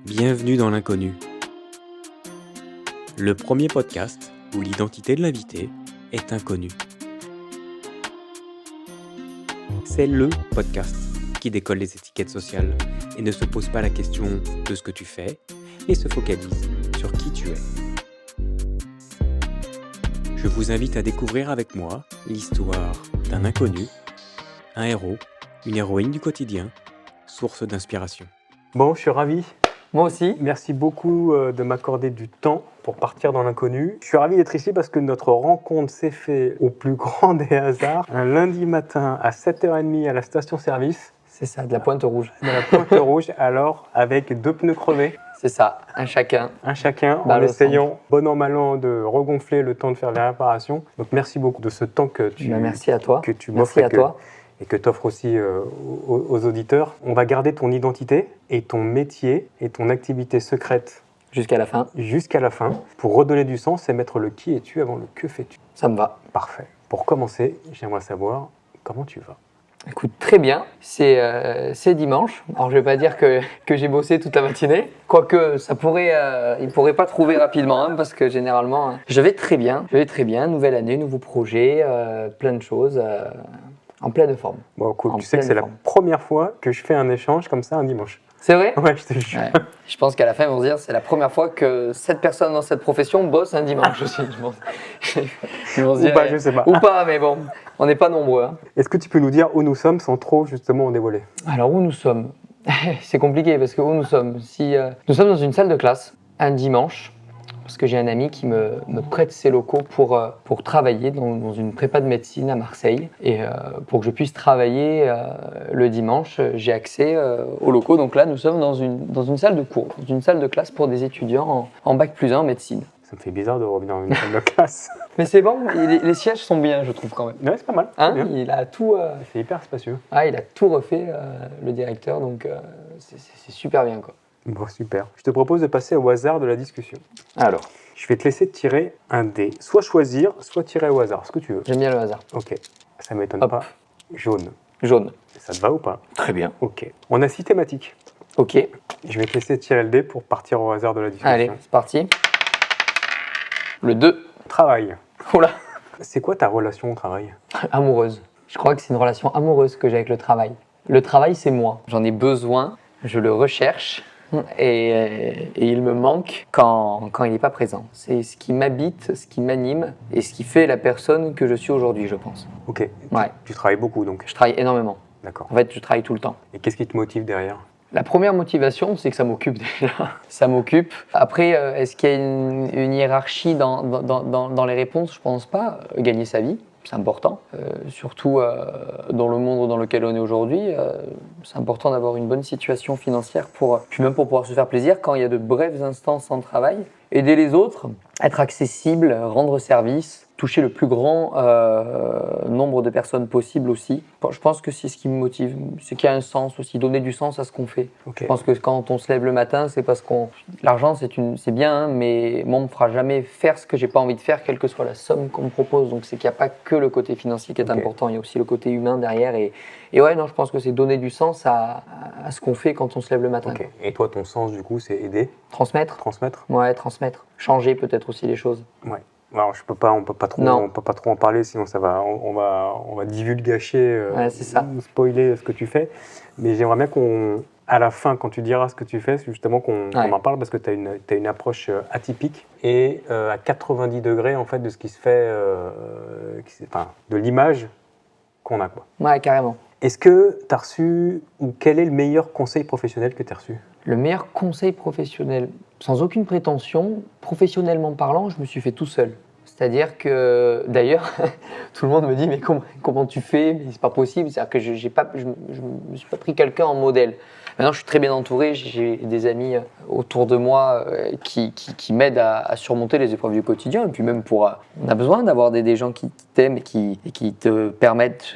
Bienvenue dans l'inconnu. Le premier podcast où l'identité de l'invité est inconnue. C'est le podcast qui décolle les étiquettes sociales et ne se pose pas la question de ce que tu fais et se focalise sur qui tu es. Je vous invite à découvrir avec moi l'histoire d'un inconnu, un héros, une héroïne du quotidien, source d'inspiration. Bon, je suis ravi. Moi aussi. Merci beaucoup de m'accorder du temps pour partir dans l'inconnu. Je suis ravi d'être ici parce que notre rencontre s'est faite au plus grand des hasards. Un lundi matin à 7h30 à la station-service. C'est ça, de la Pointe-Rouge. De la Pointe-Rouge, alors avec 2 pneus crevés. C'est ça, un chacun. Un chacun, en essayant, bon an, mal an, de regonfler le temps de faire les réparations. Donc merci beaucoup de ce temps que tu merci à toi. Que tu m'offres et que tu offres aussi aux auditeurs. On va garder ton identité et ton métier et ton activité secrète jusqu'à la fin. Jusqu'à la fin, pour redonner du sens et mettre le qui es-tu avant le que fais-tu. Ça me va. Parfait. Pour commencer, j'aimerais savoir comment tu vas. Écoute, très bien. C'est dimanche. Alors, je ne vais pas dire que j'ai bossé toute la matinée. Quoique, il ne pourrait pas trouver rapidement, hein, parce que généralement, je vais très bien. Nouvelle année, nouveaux projets, plein de choses. En pleine forme. Bon, cool. Tu sais que c'est la première fois que je fais un échange comme ça un dimanche. C'est vrai ? Ouais, je te jure. Ouais. Je pense qu'à la fin, ils vont se dire c'est la première fois que cette personne dans cette profession bosse un dimanche aussi. Ils vont se dire, ou pas, je sais pas. Ou pas, mais bon, on n'est pas nombreux. Hein. Est-ce que tu peux nous dire où nous sommes sans trop justement en dévoiler ? Alors, où nous sommes ? C'est compliqué parce que où nous sommes ? Nous sommes dans une salle de classe un dimanche. Parce que j'ai un ami qui me prête ses locaux pour travailler dans une prépa de médecine à Marseille. Et pour que je puisse travailler le dimanche, j'ai accès aux locaux. Donc là, nous sommes dans une salle de cours, dans une salle de classe pour des étudiants en Bac+1 en médecine. Ça me fait bizarre de revenir dans une salle de classe. Mais c'est bon, les sièges sont bien, je trouve quand même. Ouais, c'est pas mal. Hein, il a tout. C'est hyper spacieux. Ah, il a tout refait, le directeur, donc c'est super bien, quoi. Bon, super. Je te propose de passer au hasard de la discussion. Alors, je vais te laisser tirer un dé. Soit choisir, soit tirer au hasard, ce que tu veux. J'aime bien le hasard. Ok, ça ne m'étonne pas. Jaune. Jaune. Ça te va ou pas ? Très bien. Ok. On a 6 thématiques. Ok. Je vais te laisser tirer le dé pour partir au hasard de la discussion. Allez, c'est parti. Le 2. Travail. Oula. C'est quoi ta relation au travail ? Amoureuse. Je crois que c'est une relation amoureuse que j'ai avec le travail. Le travail, c'est moi. J'en ai besoin, je le recherche. Et il me manque quand il n'est pas présent. C'est ce qui m'habite, ce qui m'anime et ce qui fait la personne que je suis aujourd'hui, je pense. Ok. Ouais. Tu travailles beaucoup donc ? Je travaille énormément. D'accord. En fait, je travaille tout le temps. Et qu'est-ce qui te motive derrière ? La première motivation, c'est que ça m'occupe déjà. Ça m'occupe. Après, est-ce qu'il y a une hiérarchie dans les réponses ? Je pense pas. Gagner sa vie, c'est important. Surtout dans le monde dans lequel on est aujourd'hui, c'est important d'avoir une bonne situation financière puis même pour pouvoir se faire plaisir quand il y a de brefs instants sans travail. Aider les autres, être accessible, rendre service, toucher le plus grand nombre de personnes possible aussi. Je pense que c'est ce qui me motive, c'est qu'il y a un sens aussi, donner du sens à ce qu'on fait. Okay. Je pense que quand on se lève le matin, c'est parce l'argent c'est bien, hein, mais moi on me fera jamais faire ce que j'ai pas envie de faire, quelle que soit la somme qu'on me propose. Donc c'est qu'il n'y a pas que le côté financier qui est important, il y a aussi le côté humain derrière. Et ouais, non, je pense que c'est donner du sens à ce qu'on fait quand on se lève le matin. Okay. Et toi, ton sens du coup, c'est aider ? Transmettre. Ouais, transmettre. Changer peut-être aussi les choses. Ouais. Alors on peut pas trop en parler, sinon on va divulgacher, ouais, c'est ça. Spoiler ce que tu fais. Mais j'aimerais bien à la fin, quand tu diras ce que tu fais, justement qu'on en parle parce que tu as une approche atypique et à 90 degrés en fait de ce qui se fait, de l'image qu'on a, quoi. Ouais, carrément. Est-ce que tu as reçu, ou quel est le meilleur conseil professionnel que tu as reçu ? Le meilleur conseil professionnel, sans aucune prétention, professionnellement parlant, je me suis fait tout seul. C'est-à-dire que, d'ailleurs, tout le monde me dit « mais comment tu fais ?» Mais c'est pas possible, c'est-à-dire que je me suis pas pris quelqu'un en modèle. Maintenant, je suis très bien entouré, j'ai des amis autour de moi qui m'aident à surmonter les épreuves du quotidien. Et puis même on a besoin d'avoir des gens qui t'aiment et qui te permettent,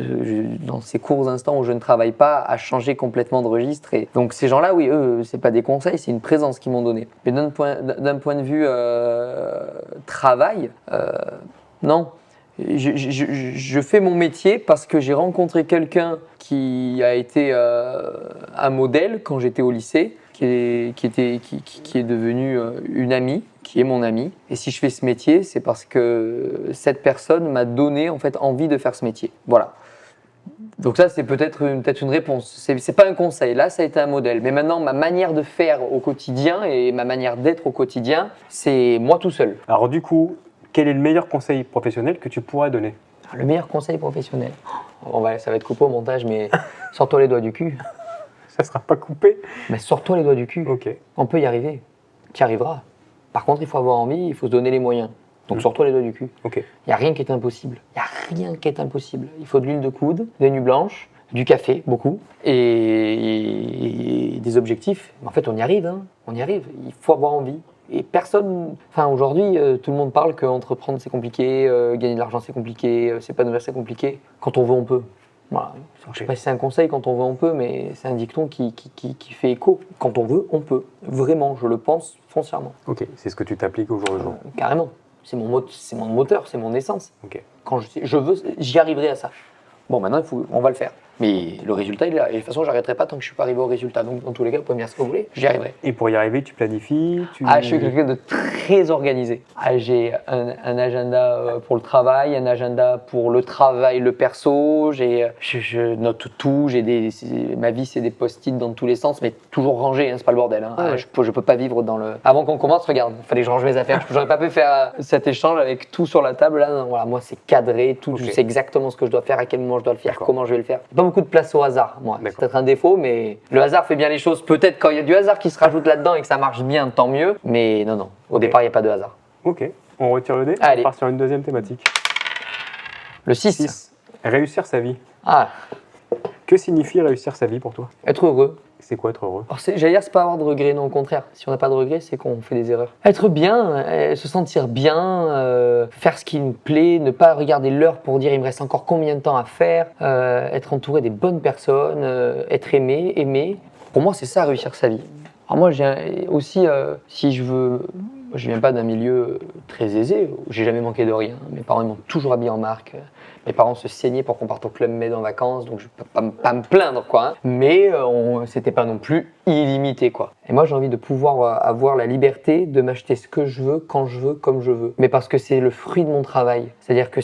dans ces courts instants où je ne travaille pas, à changer complètement de registre. Et donc ces gens-là, oui, eux, c'est pas des conseils, c'est une présence qu'ils m'ont donnée. Mais d'un point de vue travail, non. je fais mon métier parce que j'ai rencontré quelqu'un qui a été un modèle quand j'étais au lycée, qui est devenu une amie, qui est mon amie. Et si je fais ce métier, c'est parce que cette personne m'a donné en fait envie de faire ce métier. Voilà. Donc ça, c'est peut-être une réponse. C'est pas un conseil. Là, ça a été un modèle. Mais maintenant, ma manière de faire au quotidien et ma manière d'être au quotidien, c'est moi tout seul. Alors du coup, quel est le meilleur conseil professionnel que tu pourrais donner? Le meilleur conseil professionnel. Ça va être coupé au montage, mais sors-toi les doigts du cul. Ça sera pas coupé? Mais sors-toi les doigts du cul. Ok. On peut y arriver. Tu y arriveras. Par contre, il faut avoir envie, il faut se donner les moyens. Donc sors-toi les doigts du cul. Ok. Il n'y a rien qui est impossible. Il n'y a rien qui est impossible. Il faut de l'huile de coude, des nuits blanches, du café, beaucoup, et des objectifs. Mais en fait, on y arrive. Hein. On y arrive. Il faut avoir envie. Et personne, enfin aujourd'hui, tout le monde parle qu'entreprendre c'est compliqué, gagner de l'argent c'est compliqué, s'épanouir c'est compliqué. Quand on veut, on peut. Voilà. Je ne sais pas si c'est un conseil, quand on veut, on peut, mais c'est un dicton qui fait écho. Quand on veut, on peut. Vraiment, je le pense foncièrement. Ok, c'est ce que tu t'appliques au jour le jour. Carrément. C'est mon moteur, c'est mon essence. Ok. Quand je veux, j'y arriverai à ça. Bon, maintenant, on va le faire. Mais le résultat, il est là. Et de toute façon, j'arrêterai pas tant que je ne suis pas arrivé au résultat. Donc, dans tous les cas, vous pouvez me dire ce que vous voulez, j'y arriverai. Et pour y arriver, tu planifies Je suis quelqu'un de très organisé. J'ai un agenda pour le travail, un agenda pour le travail, le perso. Je note tout. Ma vie, c'est des post-it dans tous les sens, mais toujours rangé, hein, c'est pas le bordel. Hein. Ouais. Je peux pas vivre dans le... Avant qu'on commence, regarde, il fallait que je range mes affaires. J'aurais pas pu faire cet échange avec tout sur la table. Là, non, voilà, moi, c'est cadré. Tout, okay. Je sais exactement ce que je dois faire, à quel moment je dois le faire, comment je vais le faire. Pas beaucoup de place au hasard, moi. C'est peut-être un défaut, mais le hasard fait bien les choses. Peut-être quand il y a du hasard qui se rajoute là-dedans et que ça marche bien, tant mieux. Mais non. Au départ, il n'y a pas de hasard. Ok, on retire le dé. Allez. On part sur une deuxième thématique. Le 6. Réussir sa vie. Ah. Que signifie réussir sa vie pour toi? Être heureux. C'est quoi être heureux? J'allais dire, c'est pas avoir de regrets, non, au contraire. Si on n'a pas de regrets, c'est qu'on fait des erreurs. Être bien, se sentir bien, faire ce qui nous plaît, ne pas regarder l'heure pour dire il me reste encore combien de temps à faire, être entouré des bonnes personnes, être aimé. Pour moi, c'est ça, réussir sa vie. Alors moi, j'ai aussi, si je veux... Je viens pas d'un milieu très aisé, j'ai jamais manqué de rien. Mes parents m'ont toujours habillé en marque. Mes parents se saignaient pour qu'on parte au Club Med en vacances, donc je peux pas me plaindre, quoi. Hein. Mais c'était pas non plus illimité, quoi. Et moi, j'ai envie de pouvoir avoir la liberté de m'acheter ce que je veux, quand je veux, comme je veux. Mais parce que c'est le fruit de mon travail. C'est-à-dire que,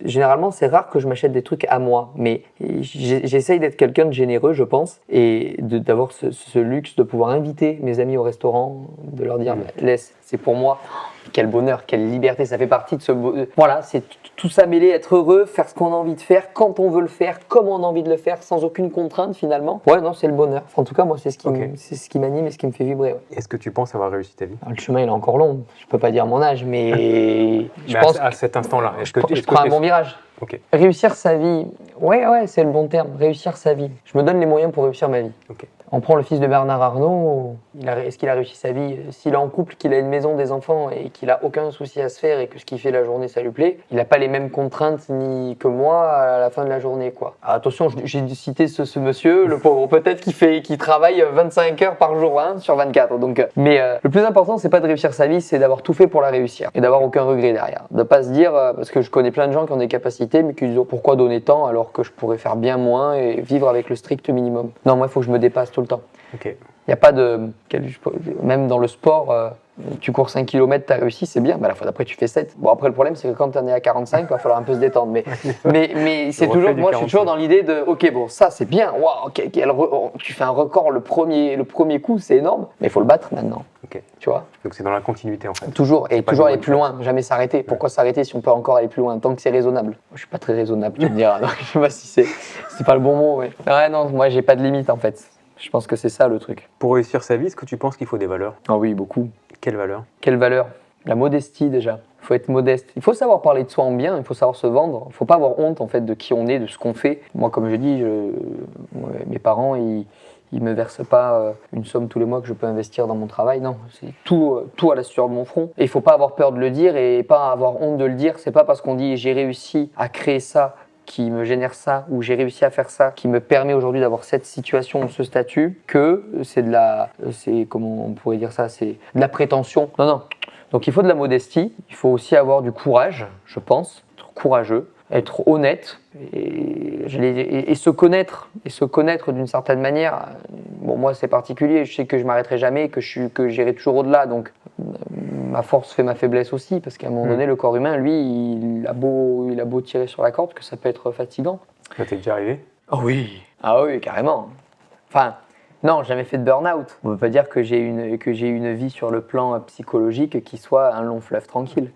généralement, c'est rare que je m'achète des trucs à moi. Mais j'essaye d'être quelqu'un de généreux, je pense, et d'avoir ce luxe de pouvoir inviter mes amis au restaurant, de leur dire, laisse, c'est pour moi. Quel bonheur, quelle liberté, ça fait partie de ce... Voilà, c'est tout ça mêlé, être heureux, faire ce qu'on a envie de faire, quand on veut le faire, comment on a envie de le faire, sans aucune contrainte finalement. Ouais, non, c'est le bonheur. En tout cas, moi, c'est ce qui m'anime et ce qui me fait vibrer. Ouais. Est-ce que tu penses avoir réussi ta vie? Alors, le chemin, il est encore long. Je peux pas dire mon âge, mais je pense à cet instant-là, je prends un bon virage. Okay. Réussir sa vie, ouais, c'est le bon terme, réussir sa vie. Je me donne les moyens pour réussir ma vie. Okay. On prend le fils de Bernard Arnault, est-ce qu'il a réussi sa vie? S'il est en couple, qu'il a une maison, des enfants et qu'il n'a aucun souci à se faire et que ce qu'il fait la journée, ça lui plaît, il n'a pas les mêmes contraintes ni que moi à la fin de la journée, quoi. Alors, attention, j'ai cité ce monsieur, le pauvre, peut-être qu'il travaille 25 heures par jour, hein, sur 24. Donc, mais le plus important, c'est pas de réussir sa vie, c'est d'avoir tout fait pour la réussir et d'avoir aucun regret derrière. De pas se dire, parce que je connais plein de gens qui ont des capacités, mais qui disent pourquoi donner tant alors que je pourrais faire bien moins et vivre avec le strict minimum. Non, moi, il faut que je me dépasse tout le temps. Okay. Il n'y a pas de... Même dans le sport, tu cours 5 km, tu as réussi, c'est bien. La fois d'après, tu fais 7. Bon, après, le problème, c'est que quand tu en es à 45, il va falloir un peu se détendre. Mais c'est toujours... Moi, je suis toujours dans l'idée de, OK, bon, ça, c'est bien. Waouh, okay, tu fais un record le premier coup, c'est énorme. Mais il faut le battre maintenant. Okay. Tu vois? Donc, c'est dans la continuité, en fait. Toujours. Et toujours aller plus loin. Jamais s'arrêter. Pourquoi s'arrêter si on peut encore aller plus loin? Tant que c'est raisonnable. Je ne suis pas très raisonnable, tu me diras. Donc, je ne sais pas si c'est pas le bon mot. Mais... Ouais, non, moi, j'ai pas de limite, en fait. Je pense que c'est ça le truc. Pour réussir sa vie, est-ce que tu penses qu'il faut des valeurs? Ah oui, beaucoup. Quelles valeurs? Quelle valeur? La modestie déjà. Il faut être modeste. Il faut savoir parler de soi en bien, il faut savoir se vendre. Il ne faut pas avoir honte en fait de qui on est, de ce qu'on fait. Moi, comme je dis, mes parents, ils me versent pas une somme tous les mois que je peux investir dans mon travail. Non, c'est tout à la sueur de mon front. Et il ne faut pas avoir peur de le dire et pas avoir honte de le dire. C'est pas parce qu'on dit j'ai réussi à créer ça, qui me génère ça, ou j'ai réussi à faire ça, qui me permet aujourd'hui d'avoir cette situation, ce statut, que comment on pourrait dire ça, c'est de la prétention. Non. Donc il faut de la modestie, il faut aussi avoir du courage, je pense. être courageux, être honnête et se connaître d'une certaine manière. Bon, moi c'est particulier, je sais que je m'arrêterai jamais, que j'irai toujours au-delà, donc ma force fait ma faiblesse aussi, parce qu'à un moment donné, le corps humain, lui, il a beau tirer sur la corde, que ça peut être fatigant. Ça t'est déjà arrivé? Ah oui, carrément. Enfin, non, jamais fait de burn-out. On ne peut pas dire que j'ai une vie sur le plan psychologique qui soit un long fleuve tranquille.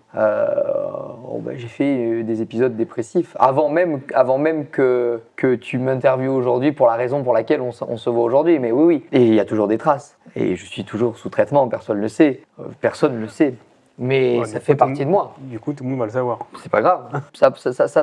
J'ai fait des épisodes dépressifs avant même que tu m'interviewes aujourd'hui pour la raison pour laquelle on se voit aujourd'hui. Mais oui. Et il y a toujours des traces. Et je suis toujours sous traitement, personne ne le sait. Personne ne le sait. Mais ça fait partie de moi. Du coup, tout le monde va le savoir. C'est pas grave. Ça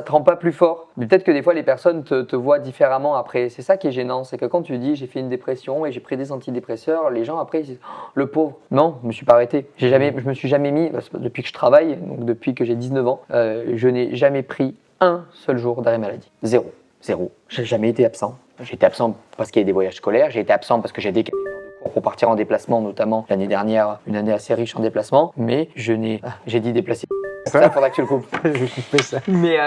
te rend pas plus fort. Mais peut-être que des fois, les personnes te voient différemment après. C'est ça qui est gênant. C'est que quand tu dis j'ai fait une dépression et j'ai pris des antidépresseurs, les gens après ils disent oh, le pauvre. Non, je me suis pas arrêté. Je me suis jamais mis, depuis que je travaille, donc depuis que j'ai 19 ans, je n'ai jamais pris un seul jour d'arrêt maladie. Zéro. J'ai jamais été absent. J'ai été absent parce qu'il y a des voyages scolaires. J'ai été absent parce que j'ai des pour partir en déplacement, notamment l'année dernière, une année assez riche en déplacemps, mais j'ai dit déplacé. Ça, faudra que tu le coupes. Je fais ça. Mais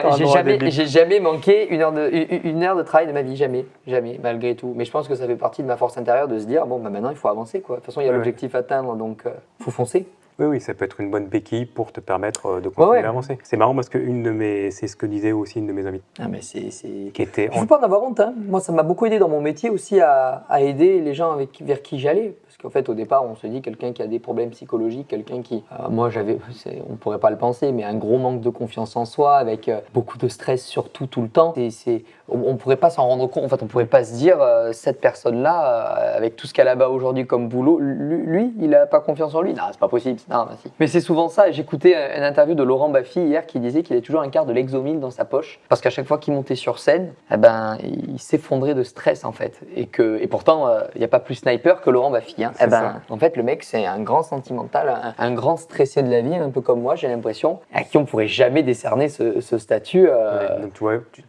j'ai jamais manqué une heure de travail de ma vie, jamais, malgré tout. Mais je pense que ça fait partie de ma force intérieure de se dire, bon, maintenant il faut avancer, quoi. De toute façon, il y a l'objectif à atteindre, donc faut foncer. Oui, ça peut être une bonne béquille pour te permettre de continuer à avancer. C'est marrant parce que c'est ce que disait aussi une de mes amies. Ah mais c'est... Qui était... Il ne faut pas en avoir honte. Hein. Moi, ça m'a beaucoup aidé dans mon métier aussi à aider les gens vers qui j'allais. Parce qu'en fait, au départ, on se dit quelqu'un qui a des problèmes psychologiques, quelqu'un qui... moi, on ne pourrait pas le penser, mais un gros manque de confiance en soi, avec beaucoup de stress surtout tout le temps. On ne pourrait pas s'en rendre compte. En fait, on ne pourrait pas se dire, cette personne-là, avec tout ce qu'elle a là-bas aujourd'hui comme boulot, lui, il n'a pas confiance en lui. Non, c'est pas possible. Non, bah, si. Mais c'est souvent ça. J'écoutais une interview de Laurent Baffy hier qui disait qu'il avait toujours un quart de Lexomil dans sa poche parce qu'à chaque fois qu'il montait sur scène, il s'effondrait de stress en fait. Et pourtant, il n'y a pas plus sniper que Laurent Baffy. Hein. En fait, le mec, c'est un grand sentimental, un grand stressé de la vie, un peu comme moi, j'ai l'impression, à qui on pourrait jamais décerner ce statut. Donc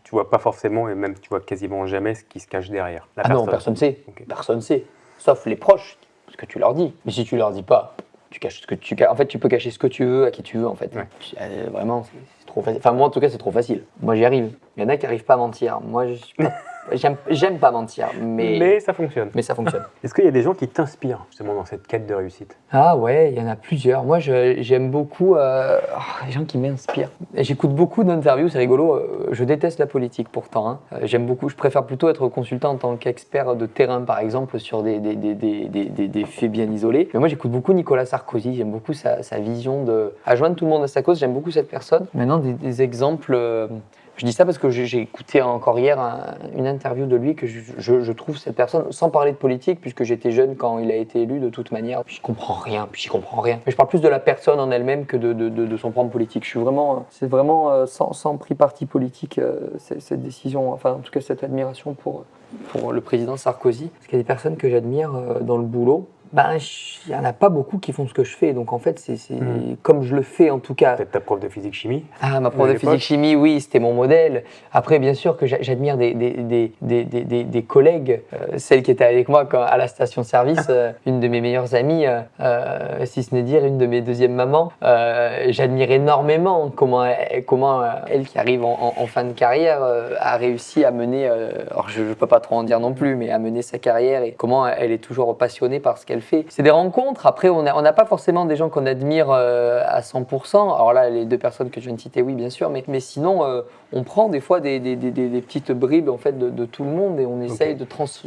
tu vois pas forcément, et même tu vois quasiment jamais ce qui se cache derrière. Non, personne ne sait. Okay. Personne ne sait. Sauf les proches, ce que tu leur dis. Mais si tu leur dis pas, tu caches ce que tu caches. En fait, tu peux cacher ce que tu veux à qui tu veux, en fait. Ouais. Vraiment, c'est trop facile. Enfin, moi, en tout cas, c'est trop facile. Moi, j'y arrive. Il y en a qui n'arrivent pas à mentir. Moi, j'aime pas mentir, mais ça fonctionne. Est-ce qu'il y a des gens qui t'inspirent, justement, dans cette quête de réussite? Ah ouais, il y en a plusieurs. Moi, j'aime beaucoup les gens qui m'inspirent. J'écoute beaucoup d'interviews, c'est rigolo. Je déteste la politique, pourtant. Hein. J'aime beaucoup. Je préfère plutôt être consultant en tant qu'expert de terrain, par exemple, sur des faits bien isolés. Mais moi, j'écoute beaucoup Nicolas Sarkozy. J'aime beaucoup sa vision à joindre tout le monde à sa cause. J'aime beaucoup cette personne. Maintenant, des exemples... Je dis ça parce que j'ai écouté encore hier une interview de lui que je trouve cette personne, sans parler de politique, puisque j'étais jeune quand il a été élu de toute manière, puis j'y comprends rien. Mais je parle plus de la personne en elle-même que de son programme politique. C'est vraiment sans pris parti politique cette décision, enfin en tout cas cette admiration pour le président Sarkozy. Parce qu'il y a des personnes que j'admire dans le boulot. Il n'y en a pas beaucoup qui font ce que je fais, donc en fait c'est comme je le fais en tout cas. Peut-être ta prof de physique-chimie. Ah, ma prof de physique-chimie, oui, c'était mon modèle. Après, bien sûr que j'admire des collègues, celle qui était avec moi à la station-service, une de mes meilleures amies, si ce n'est dire une de mes deuxièmes mamans. J'admire énormément comment elle qui arrive en fin de carrière, a réussi à mener, alors je ne peux pas trop en dire non plus, mais à mener sa carrière et comment elle est toujours passionnée par ce qu'elle fait. C'est des rencontres. Après, on n'a pas forcément des gens qu'on admire à 100%. Alors là, les deux personnes que je viens de citer, oui, bien sûr. Mais sinon, on prend des fois des petites bribes en fait, de tout le monde et on essaye de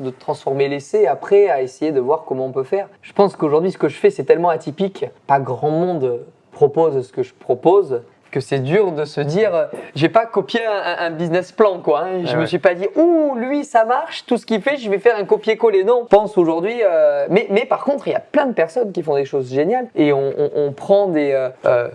transformer l'essai après à essayer de voir comment on peut faire. Je pense qu'aujourd'hui, ce que je fais, c'est tellement atypique. Pas grand monde propose ce que je propose, que c'est dur de se dire, j'ai pas copié un business plan, quoi. Hein. Je me suis pas dit, lui, ça marche, tout ce qu'il fait, je vais faire un copier-coller. Non, je pense aujourd'hui, mais par contre, il y a plein de personnes qui font des choses géniales et on prend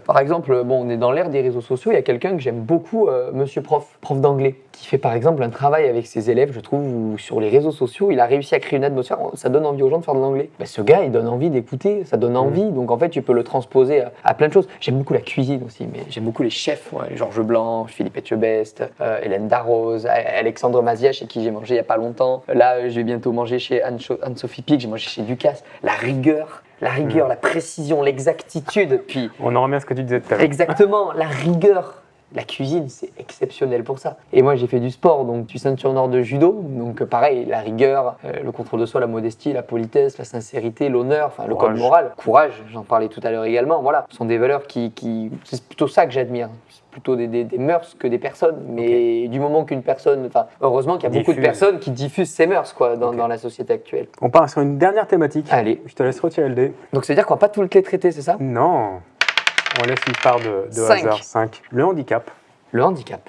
par exemple, on est dans l'ère des réseaux sociaux, il y a quelqu'un que j'aime beaucoup, monsieur prof d'anglais, qui fait par exemple un travail avec ses élèves, je trouve, où sur les réseaux sociaux, il a réussi à créer une atmosphère, ça donne envie aux gens de faire de l'anglais. Ce gars, il donne envie d'écouter, ça donne envie, donc en fait, tu peux le transposer à plein de choses. J'aime beaucoup la cuisine aussi, mais j'aime beaucoup les chefs, Georges Blanc, Philippe Etchebest, Hélène Darroze, Alexandre Mazia, chez qui j'ai mangé il n'y a pas longtemps. Là, je vais bientôt manger chez Anne-Sophie Pic, j'ai mangé chez Ducasse. La rigueur, la précision, l'exactitude. Puis, on en revient à ce que tu disais tout à l'heure. Exactement, la rigueur. La cuisine, c'est exceptionnel pour ça. Et moi, j'ai fait du sport, donc je suis ceinture noire de judo. Donc pareil, la rigueur, le contrôle de soi, la modestie, la politesse, la sincérité, l'honneur, enfin le code moral, courage, j'en parlais tout à l'heure également. Voilà, ce sont des valeurs qui c'est plutôt ça que j'admire. C'est plutôt des mœurs que des personnes. Mais du moment qu'une personne, enfin heureusement qu'il y a beaucoup de personnes qui diffusent ces mœurs quoi, dans la société actuelle. On part sur une dernière thématique. Allez. Je te laisse retirer le dé. Donc ça veut dire qu'on va pas toutes les traiter, c'est ça? Non. On laisse une part de hasard. 5. Le handicap. Le handicap.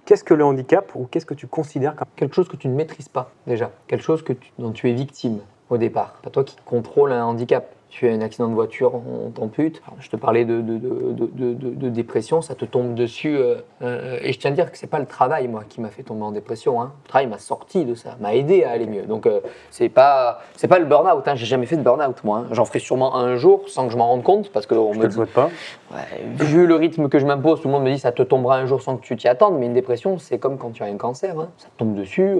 Qu'est-ce que le handicap ou qu'est-ce que tu considères comme... Quelque chose que tu ne maîtrises pas déjà. Quelque chose dont tu es victime au départ. Pas toi qui contrôle un handicap. Tu as un accident de voiture, on t'ampute. Je te parlais de dépression, ça te tombe dessus. Et je tiens à dire que c'est pas le travail, moi, qui m'a fait tomber en dépression. Hein. Le travail m'a sorti de ça, m'a aidé à aller mieux. Donc, c'est pas le burn-out. Hein. J'ai jamais fait de burn-out, moi. Hein. J'en ferai sûrement un jour sans que je m'en rende compte. Parce que je te le souhaite pas. Ouais, vu le rythme que je m'impose, tout le monde me dit ça te tombera un jour sans que tu t'y attendes. Mais une dépression, c'est comme quand tu as un cancer. Hein. Ça te tombe dessus.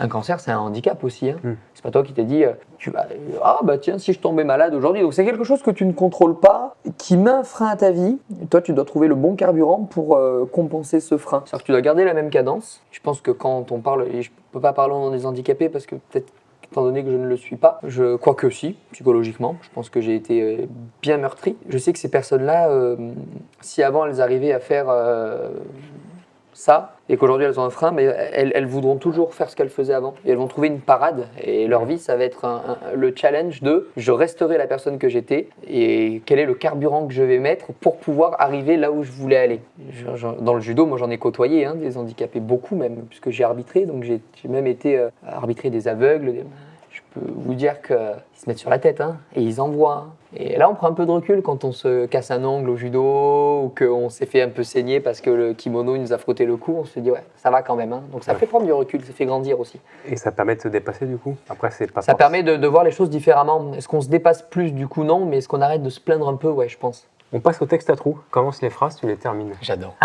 Un cancer, c'est un handicap aussi. Hein. C'est pas toi qui t'es dit, tiens, si je tombais malade aujourd'hui. Donc c'est quelque chose que tu ne contrôles pas, qui met un frein à ta vie. Et toi, tu dois trouver le bon carburant pour compenser ce frein. C'est-à-dire que tu dois garder la même cadence. Je pense que quand on parle, et je peux pas parler au nom des handicapés parce que peut-être étant donné que je ne le suis pas, je crois que si, psychologiquement. Je pense que j'ai été bien meurtri. Je sais que ces personnes-là, si avant elles arrivaient à faire ça, et qu'aujourd'hui elles ont un frein, mais elles voudront toujours faire ce qu'elles faisaient avant. Et elles vont trouver une parade. Et leur vie, ça va être le challenge de je resterai la personne que j'étais et quel est le carburant que je vais mettre pour pouvoir arriver là où je voulais aller. Dans le judo, moi j'en ai côtoyé, hein, des handicapés, beaucoup même, puisque j'ai arbitré. Donc j'ai même été arbitrer des aveugles. Je peux vous dire qu'ils se mettent sur la tête hein, et ils envoient. Hein. Et là, on prend un peu de recul quand on se casse un ongle au judo ou qu'on s'est fait un peu saigner parce que le kimono il nous a frotté le cou. On se dit, ouais, ça va quand même. Hein. Donc ça fait prendre du recul, ça fait grandir aussi. Et ça permet de se dépasser du coup. Après, c'est pas ça permet de voir les choses différemment. Est-ce qu'on se dépasse plus du coup? Non, mais est-ce qu'on arrête de se plaindre un peu? Ouais, je pense. On passe au texte à trous. Commence les phrases, tu les termines. J'adore.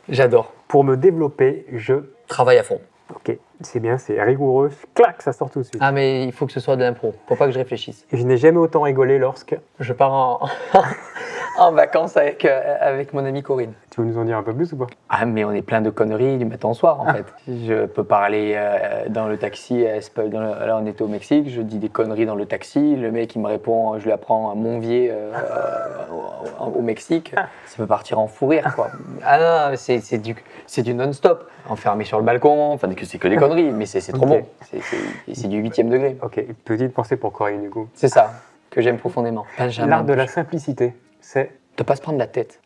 J'adore. Pour me développer, je travaille à fond. Ok, c'est bien, c'est rigoureux. Clac, ça sort tout de suite. Ah, mais il faut que ce soit de l'impro, pour pas que je réfléchisse. Et je n'ai jamais autant rigolé lorsque... Je pars en vacances avec mon amie Corinne. Tu veux nous en dire un peu plus ou pas? Ah, mais on est plein de conneries du matin au soir, en fait. Je peux parler dans le taxi, là on était au Mexique, je dis des conneries dans le taxi, le mec il me répond, je lui apprends à Monvier au Mexique, ça peut partir en fou rire, quoi. Ah non, c'est du non-stop. Enfermé sur le balcon, enfin c'est que des conneries, mais c'est trop bon. C'est du 8e degré. Ok, petite pensée pour Corinne du coup. C'est ça, que j'aime profondément. L'art de la simplicité, c'est... De pas se prendre la tête.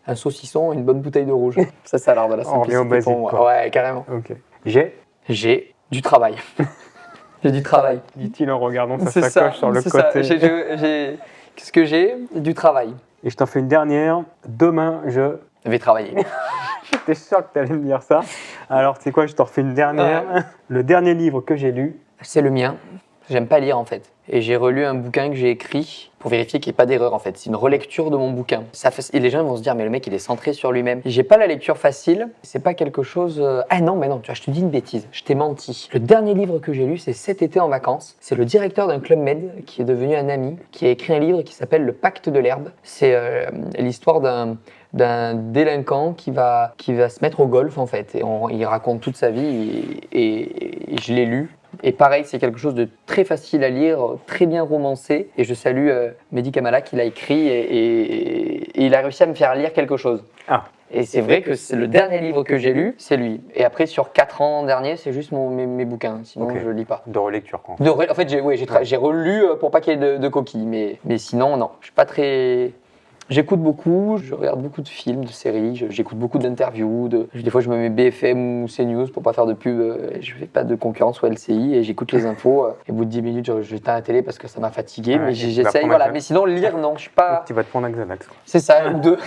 Un saucisson, une bonne bouteille de rouge. Ça, c'est l'art de la simplicité. On revient au basique, quoi. Ouais, carrément. Ok. J'ai du travail. J'ai du travail. Dit-il en regardant sa sacoche sur le côté. Qu'est-ce que j'ai? Du travail. Et je t'en fais une dernière. Demain, je vais travailler. J'étais sûr que tu allais me dire ça. Alors, tu sais quoi, je t'en refais une dernière. Le dernier livre que j'ai lu. C'est le mien. J'aime pas lire en fait. Et j'ai relu un bouquin que j'ai écrit pour vérifier qu'il n'y ait pas d'erreur en fait. C'est une relecture de mon bouquin. Et les gens vont se dire, mais le mec il est centré sur lui-même. J'ai pas la lecture facile. C'est pas quelque chose. Ah non, mais non, tu vois, je te dis une bêtise. Je t'ai menti. Le dernier livre que j'ai lu, c'est Cet été en vacances. C'est le directeur d'un club med qui est devenu un ami, qui a écrit un livre qui s'appelle Le Pacte de l'herbe. C'est l'histoire d'un délinquant qui va se mettre au golf en fait. Et il raconte toute sa vie et je l'ai lu. Et pareil, c'est quelque chose de très facile à lire, très bien romancé. Et je salue Mehdi Kamala qui l'a écrit et il a réussi à me faire lire quelque chose. Ah. Et c'est vrai que c'est le dernier livre que j'ai lu, c'est lui. Et après, sur 4 ans derniers, c'est juste mes bouquins. Sinon, je lis pas. De relecture, quoi. En fait, j'ai relu pour pas qu'il y ait de coquilles. Mais sinon, non. Je suis pas très... J'écoute beaucoup, je regarde beaucoup de films, de séries, j'écoute beaucoup d'interviews. Des fois, je me mets BFM ou CNews pour pas faire de pub. Je fais pas de concurrence ou LCI et j'écoute les infos. Et au bout de 10 minutes, j'éteins la télé parce que ça m'a fatigué. Mais j'essaye, voilà. Mais sinon, lire, non, je suis pas. Tu vas te prendre un Xanax. C'est ça, ou 2.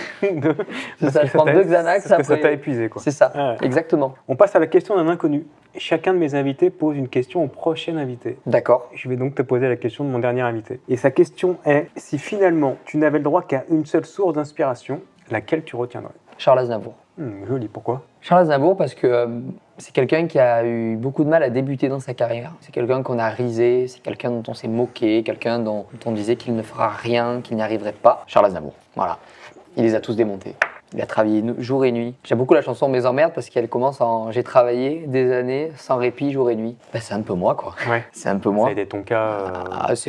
C'est ça, je prends 2 Xanax. Parce que ça t'a épuisé, quoi. C'est ça, exactement. On passe à la question d'un inconnu. Chacun de mes invités pose une question au prochain invité. D'accord. Je vais donc te poser la question de mon dernier invité. Et sa question est, si finalement tu n'avais le droit qu'à une seule source d'inspiration, laquelle tu retiendrais? Charles Aznavour. Joli, pourquoi? Charles Aznavour parce que c'est quelqu'un qui a eu beaucoup de mal à débuter dans sa carrière. C'est quelqu'un qu'on a risé, c'est quelqu'un dont on s'est moqué, quelqu'un dont on disait qu'il ne fera rien, qu'il n'y arriverait pas. Charles Aznavour, voilà. Il les a tous démontés. Il a travaillé jour et nuit. J'aime beaucoup la chanson Mes emmerdes parce qu'elle commence en j'ai travaillé des années sans répit jour et nuit. Ben, c'est un peu moi quoi. Ouais. C'est un peu moi. Ça a été ton cas.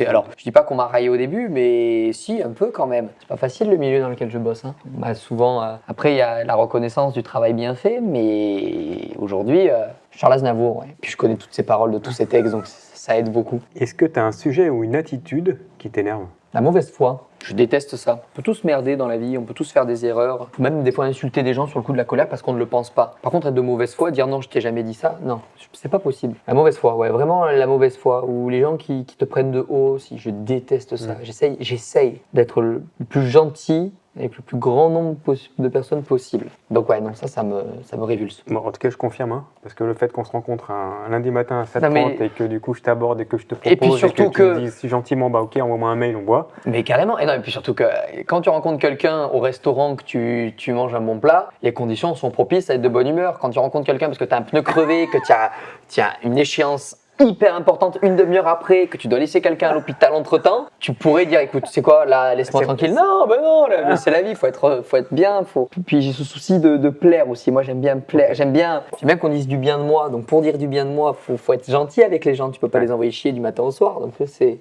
Alors, je dis pas qu'on m'a raillé au début, mais si, un peu quand même. C'est pas facile le milieu dans lequel je bosse. Hein. Bah, souvent, après, il y a la reconnaissance du travail bien fait, mais aujourd'hui, Charles Aznavour, ouais. Puis je connais toutes ses paroles de tous ses textes, donc ça aide beaucoup. Est-ce que tu as un sujet ou une attitude qui t'énerve? La mauvaise foi. Je déteste ça. On peut tous merder dans la vie, on peut tous faire des erreurs, même des fois insulter des gens sur le coup de la colère parce qu'on ne le pense pas. Par contre, être de mauvaise foi, dire non, je t'ai jamais dit ça, non, c'est pas possible. La mauvaise foi, ouais, vraiment la mauvaise foi, ou les gens qui te prennent de haut aussi, je déteste ça. J'essaye d'être le plus gentil avec le plus grand nombre de personnes possible. Donc ouais, non, ça me révulse. Bon, en tout cas, je confirme, hein, parce que le fait qu'on se rencontre un lundi matin à 7h30 et que du coup je t'aborde et que je te propose et puis surtout que tu me dises si gentiment, bah ok, envoie-moi un mail, on voit. Mais carrément, et puis surtout que quand tu rencontres quelqu'un au restaurant, que tu manges un bon plat, les conditions sont propices à être de bonne humeur. Quand tu rencontres quelqu'un parce que tu as un pneu crevé, que tu as une échéance hyper importante une demi-heure après, que tu dois laisser quelqu'un à l'hôpital entre-temps, tu pourrais dire écoute, c'est quoi là, laisse-moi tranquille. Non, ben non, là, c'est la vie, faut être bien, Puis j'ai ce souci de plaire aussi. Moi j'aime bien plaire, j'aime bien qu'on dise du bien de moi. Donc pour dire du bien de moi, faut être gentil avec les gens, tu peux pas les envoyer chier du matin au soir. Donc c'est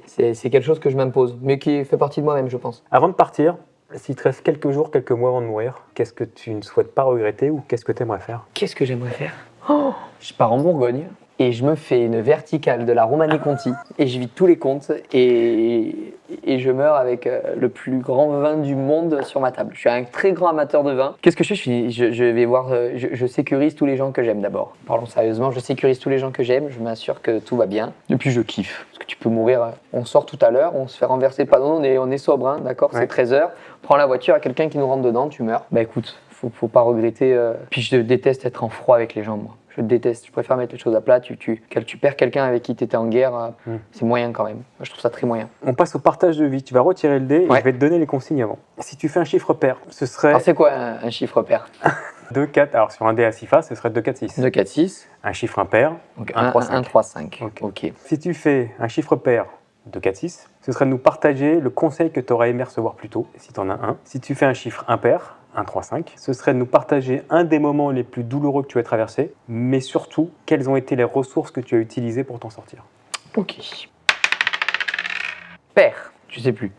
quelque chose que je m'impose, mais qui fait partie de moi-même, je pense. Avant de partir, s'il te reste quelques jours, quelques mois avant de mourir, qu'est-ce que tu ne souhaites pas regretter ou qu'est-ce que tu aimerais faire? Qu'est-ce que j'aimerais faire? Je pars en Bourgogne et je me fais une verticale de la Romanée-Conti et je vis tous les comptes et je meurs avec le plus grand vin du monde sur ma table. Je suis un très grand amateur de vin. Qu'est-ce que je fais? Je vais voir, je sécurise tous les gens que j'aime d'abord. Parlons sérieusement, je sécurise tous les gens que j'aime, je m'assure que tout va bien. Et puis je kiffe, parce que tu peux mourir, on sort tout à l'heure, on se fait renverser, pardon, on est sobre, hein, d'accord, c'est 13h, prends la voiture, à quelqu'un qui nous rentre dedans, tu meurs. Bah écoute, faut pas regretter. Puis je déteste être en froid avec les gens, moi. Je déteste, je préfère mettre les choses à plat. Tu perds quelqu'un avec qui tu étais en guerre, c'est moyen quand même. Moi, je trouve ça très moyen. On passe au partage de vie. Tu vas retirer le dé et je vais te donner les consignes avant. Si tu fais un chiffre pair, ce serait. Alors, c'est quoi un chiffre pair? 2, 4. Alors, sur un dé à 6 faces, ce serait 2, 4, 6. 2, 4, 6. Un chiffre impair, Donc, 1, 3, 5. 1, 3, 5. Ok. Si tu fais un chiffre pair, 2, 4, 6, ce serait de nous partager le conseil que tu aurais aimé recevoir plus tôt, si tu en as un. Si tu fais un chiffre impair, 1, 3, 5, ce serait de nous partager un des moments les plus douloureux que tu as traversés, mais surtout, quelles ont été les ressources que tu as utilisées pour t'en sortir. Ok. Pair, je sais plus.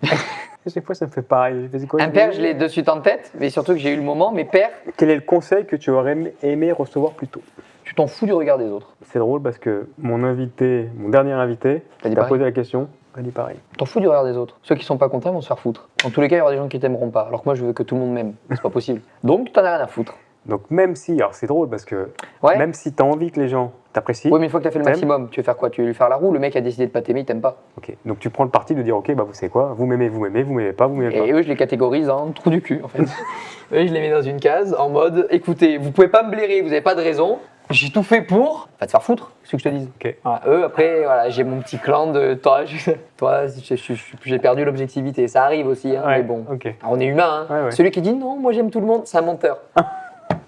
Chaque fois, ça me fait pareil. Impair, je l'ai de suite en tête, mais surtout que j'ai eu le moment, mais pair. Quel est le conseil que tu aurais aimé recevoir plus tôt? Tu t'en fous du regard des autres. C'est drôle parce que mon dernier invité, t'a posé la question. Elle dit pareil. T'en fous du regard des autres. Ceux qui sont pas contents vont se faire foutre. En tous les cas, il y aura des gens qui t'aimeront pas. Alors que moi, je veux que tout le monde m'aime. C'est pas possible. Donc, t'en as rien à foutre. Donc, même si, alors c'est drôle parce que même si t'as envie que les gens t'apprécient. Oui, mais une fois que t'as fait le maximum, tu veux faire quoi? Tu veux lui faire la roue? Le mec a décidé de pas t'aimer, il t'aime pas. Ok. Donc, tu prends le parti de dire, ok, bah vous savez quoi? Vous m'aimez, vous m'aimez pas, vous m'aimez pas. Et eux, je les catégorise en trou du cul, en fait. Eux, je les mets dans une case en mode, écoutez, vous pouvez pas me blairer, vous avez pas de raison. J'ai tout fait pour. Va te faire foutre, c'est ce que je te dis. Okay. Voilà, eux, après, voilà, j'ai mon petit clan de toi, j'ai perdu l'objectivité. Ça arrive aussi, hein, mais bon. Okay. Alors, on est humain. Hein. Celui qui dit non, moi j'aime tout le monde, c'est un menteur.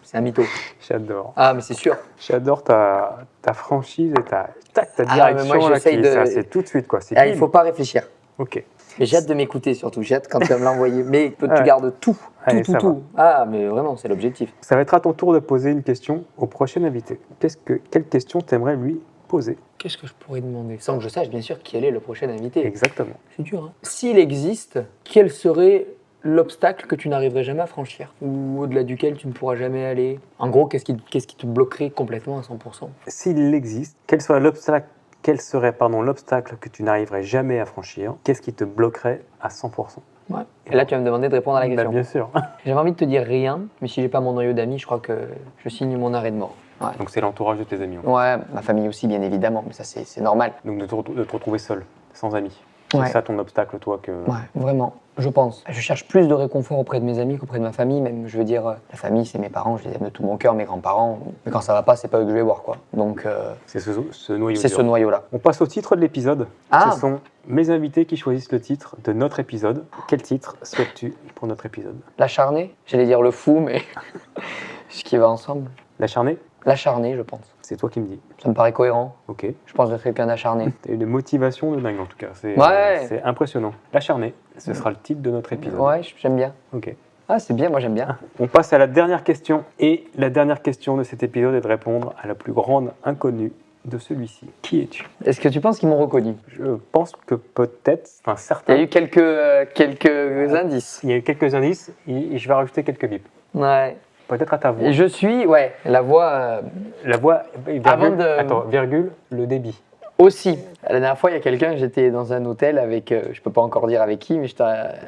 C'est un mytho. J'adore. Ah, mais c'est sûr. J'adore ta franchise et ta direction. Moi, là, c'est tout de suite, quoi. Il faut pas réfléchir. Ok. Mais j'ai hâte de m'écouter surtout. J'ai hâte quand tu vas me l'envoyer. Mais tu gardes tout. Tout. Ah, mais vraiment, c'est l'objectif. Ça va être à ton tour de poser une question au prochain invité. Quelle question t'aimerais lui poser? Qu'est-ce que je pourrais demander? Sans que je sache, bien sûr, quel est le prochain invité. Exactement. C'est dur, hein. S'il existe, quel serait l'obstacle que tu n'arriverais jamais à franchir? Ou au-delà duquel tu ne pourras jamais aller? En gros, qu'est-ce qui te bloquerait complètement à 100%? S'il existe, quel serait l'obstacle que tu n'arriverais jamais à franchir? Qu'est-ce qui te bloquerait à 100%? Ouais. Et là, tu vas me demander de répondre à la question. Bien sûr. J'avais envie de te dire rien, mais si j'ai pas mon noyau d'amis, je crois que je signe mon arrêt de mort. Ouais. Donc c'est l'entourage de tes amis. Ouais, ma famille aussi, bien évidemment, mais ça c'est normal. Donc de te retrouver seul, sans amis. C'est ça ton obstacle, toi que... Ouais, vraiment, je pense. Je cherche plus de réconfort auprès de mes amis qu'auprès de ma famille, même. Je veux dire, la famille, c'est mes parents, je les aime de tout mon cœur, mes grands-parents. Mais quand ça va pas, c'est pas eux que je vais voir, quoi. Donc, c'est ce noyau. C'est ce noyau-là. On passe au titre de l'épisode. Ah. Ce sont mes invités qui choisissent le titre de notre épisode. Quel titre souhaites-tu pour notre épisode? L'acharné. J'allais dire le fou, mais ce qui va ensemble. L'acharné? L'acharné, je pense. C'est toi qui me dis. Ça me paraît cohérent. Ok. Je pense être quelqu'un d'acharné. T'as une motivation de dingue en tout cas. C'est impressionnant. L'acharné, ce sera le titre de notre épisode. Ouais, j'aime bien. Ok. Ah, c'est bien, moi j'aime bien. On passe à la dernière question. Et la dernière question de cet épisode est de répondre à la plus grande inconnue de celui-ci. Qui es-tu? Est-ce que tu penses qu'ils m'ont reconnu? Je pense que peut-être, enfin Il certains. y a eu quelques indices. Il y a eu quelques indices et je vais rajouter quelques bips. Ouais. Peut-être à ta voix. Et je suis, ouais, la voix La voix, virgule, Avant de- attends, virgule, le débit. aussi. La dernière fois, il y a quelqu'un, j'étais dans un hôtel avec, je peux pas encore dire avec qui, mais j'étais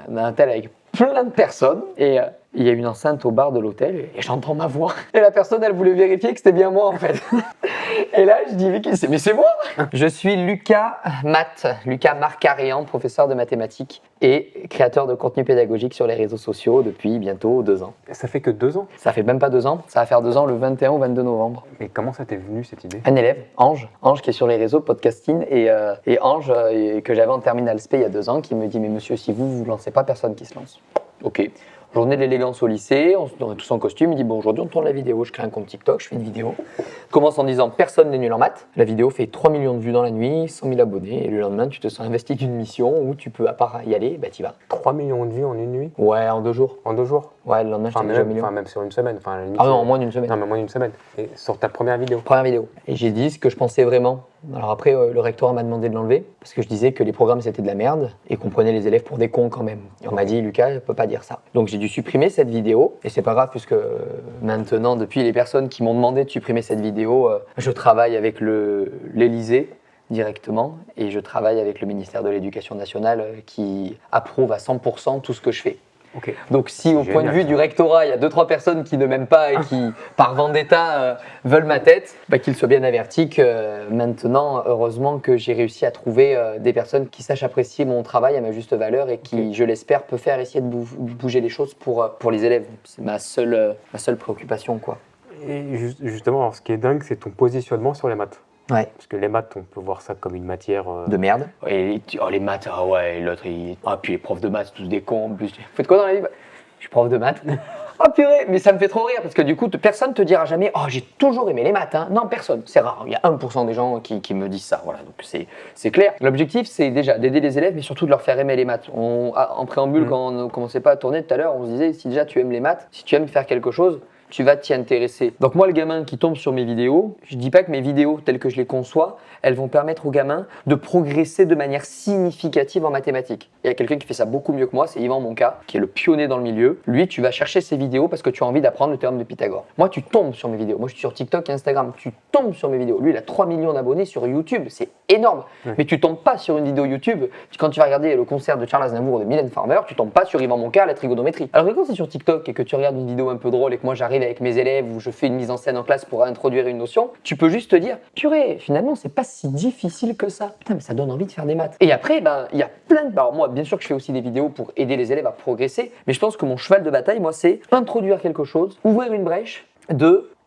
dans un hôtel avec plein de personnes et il y a une enceinte au bar de l'hôtel et j'entends ma voix. Et la personne, elle voulait vérifier que c'était bien moi en fait. Et là, je dis, mais c'est moi. Je suis Lucas Marcarian, professeur de mathématiques et créateur de contenu pédagogique sur les réseaux sociaux depuis bientôt 2 ans. Ça fait que 2 ans. Ça fait même pas 2 ans, ça va faire 2 ans le 21 ou 22 novembre. Mais comment ça t'est venu cette idée? Un élève, Ange qui est sur les réseaux podcasting et Ange que j'avais en terminale SP il y a 2 ans qui me dit mais monsieur si vous lancez pas personne qui se lance. Ok. Journée de l'élégance au lycée, on est tous en costume, il dit bon aujourd'hui on tourne la vidéo, je crée un compte TikTok, je fais une vidéo. Commence en disant personne n'est nul en maths, la vidéo fait 3 millions de vues dans la nuit, 100 000 abonnés et le lendemain tu te sens investi d'une mission où tu peux à part y aller, bah t'y vas. 3 millions de vues en une nuit? Ouais en 2 jours. En 2 jours? Ouais le lendemain j'étais déjà au million. Même sur une semaine. Enfin, à la limite, Ah non en moins d'une semaine. Non mais moins d'une semaine. Et sur ta première vidéo? Première vidéo. Et j'ai dit ce que je pensais vraiment. Alors après, le rectorat m'a demandé de l'enlever parce que je disais que les programmes c'était de la merde et qu'on prenait les élèves pour des cons quand même. Et on m'a dit Lucas, ne peut pas dire ça. Donc j'ai dû supprimer cette vidéo et c'est pas grave puisque maintenant, depuis les personnes qui m'ont demandé de supprimer cette vidéo, je travaille avec l'Élysée directement et je travaille avec le ministère de l'Éducation nationale qui approuve à 100% tout ce que je fais. Okay. Donc si au point de vue du rectorat, il y a 2-3 personnes qui ne m'aiment pas et qui, par vendetta, veulent ma tête, bah, qu'ils soient bien avertis que maintenant, heureusement que j'ai réussi à trouver des personnes qui sachent apprécier mon travail à ma juste valeur et qui, je l'espère, peut faire essayer de bouger les choses pour les élèves. C'est ma seule préoccupation, quoi. Et justement, alors, ce qui est dingue, c'est ton positionnement sur les maths. Ouais. Parce que les maths, on peut voir ça comme une matière... de merde. Et les maths, ah ouais, l'autre, puis les profs de maths, tous des cons en plus. Vous faites quoi dans la vie? Je suis prof de maths. Oh purée, mais ça me fait trop rire parce que du coup, personne te dira jamais « Oh, j'ai toujours aimé les maths. Hein. » Non, personne, c'est rare. Il y a 1% des gens qui me disent ça. Voilà, donc c'est clair. L'objectif, c'est déjà d'aider les élèves, mais surtout de leur faire aimer les maths. En préambule, quand on ne commençait pas à tourner tout à l'heure, on se disait « Si déjà tu aimes les maths, si tu aimes faire quelque chose, tu vas t'y intéresser. » Donc moi, le gamin qui tombe sur mes vidéos, je dis pas que mes vidéos telles que je les conçois, elles vont permettre au gamin de progresser de manière significative en mathématiques. Il y a quelqu'un qui fait ça beaucoup mieux que moi, c'est Yvan Monca, qui est le pionnier dans le milieu. Lui, tu vas chercher ses vidéos parce que tu as envie d'apprendre le théorème de Pythagore. Moi, tu tombes sur mes vidéos. Moi, je suis sur TikTok et Instagram. Tu tombes sur mes vidéos. Lui, il a 3 millions d'abonnés sur YouTube. C'est énorme. Ouais. Mais tu tombes pas sur une vidéo YouTube. Quand tu vas regarder le concert de Charles Aznavour ou de Mylène Farmer, tu tombes pas sur Yvan Monca à la trigonométrie. Alors que quand c'est sur TikTok et que tu regardes une vidéo un peu drôle et que moi j'arrive avec mes élèves où je fais une mise en scène en classe pour introduire une notion, tu peux juste te dire purée, finalement c'est pas si difficile que ça. Putain, mais ça donne envie de faire des maths. Et après, il y a plein de... Alors moi, bien sûr que je fais aussi des vidéos pour aider les élèves à progresser, mais je pense que mon cheval de bataille, moi, c'est introduire quelque chose, ouvrir une brèche,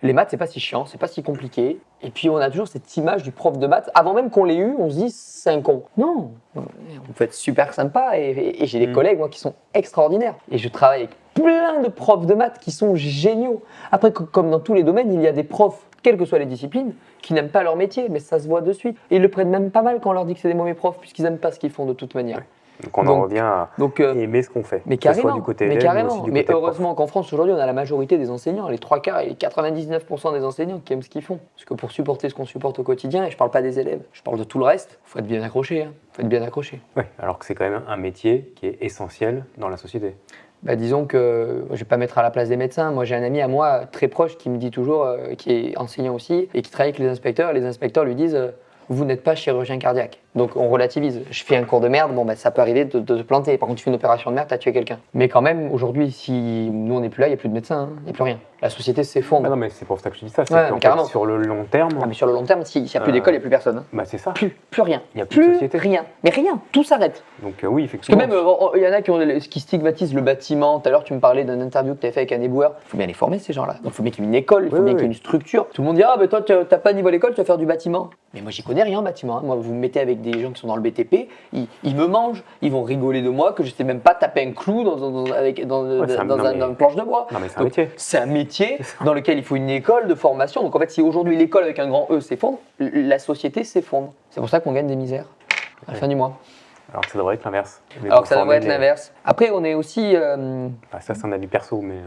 les maths, c'est pas si chiant, c'est pas si compliqué. Et puis on a toujours cette image du prof de maths. Avant même qu'on l'ait eu, on se dit c'est un con. Non, on peut être super sympa et j'ai des collègues moi qui sont extraordinaires. Et je travaille avec plein de profs de maths qui sont géniaux. Après, comme dans tous les domaines, il y a des profs, quelles que soient les disciplines, qui n'aiment pas leur métier, mais ça se voit de suite. Et ils le prennent même pas mal quand on leur dit que c'est des mauvais profs, puisqu'ils n'aiment pas ce qu'ils font de toute manière. Ouais. Donc on en revient à aimer ce qu'on fait. Mais carrément, soit du côté élève, aussi du mais côté heureusement qu'en France aujourd'hui on a la majorité des enseignants, les 3 quarts et les 99% des enseignants qui aiment ce qu'ils font. Parce que pour supporter ce qu'on supporte au quotidien, et je parle pas des élèves, je parle de tout le reste, il faut être bien accroché. Faut être bien accroché. Oui, alors que c'est quand même un métier qui est essentiel dans la société. Bah, disons que je vais pas mettre à la place des médecins. Moi j'ai un ami à moi très proche qui me dit toujours, qui est enseignant aussi et qui travaille avec les inspecteurs. Et les inspecteurs lui disent vous n'êtes pas chirurgien cardiaque. Donc on relativise. Je fais un cours de merde, bon bah ça peut arriver de te planter. Par contre tu fais une opération de merde, t'as tué quelqu'un. Mais quand même aujourd'hui, si nous on n'est plus là, il n'y a plus de médecins, il n'y a plus rien. La société s'effondre. Ah non mais c'est pour ça que je dis ça, c'est ouais, qu'en fait, sur le long terme... Ah, mais sur le long terme, s'il n'y a plus d'école, il n'y a plus personne. Hein. Bah c'est ça. Plus rien. Il n'y a plus de société. Rien. Mais rien, tout s'arrête. Donc oui, effectivement. Parce que même, il y en a qui stigmatisent le bâtiment. Tout à l'heure tu me parlais d'une interview que tu avais fait avec un éboueur. Il faut bien les former ces gens-là. Donc il faut bien qu'il y ait une école, il faut bien qu'il y ait une structure. Tout le monde dit ah mais toi tu n'as pas niveau à l'école, tu vas faire du bâtiment. Mais moi j'y connais rien en bâtiment. Hein. Moi vous me mettez avec des gens qui sont dans le BTP, ils me mangent, ils vont rigoler de moi que je sais même pas taper un clou dans une planche de bois. Non mais c'est un métier. C'est un métier dans lequel il faut une école de formation. Donc en fait si aujourd'hui l'école avec un grand E s'effondre, la société s'effondre. C'est pour ça qu'on gagne des misères à la fin du mois. Alors que ça devrait être l'inverse. Alors que ça devrait être l'inverse. Après, on est aussi... Ça, c'est un avis perso, mais...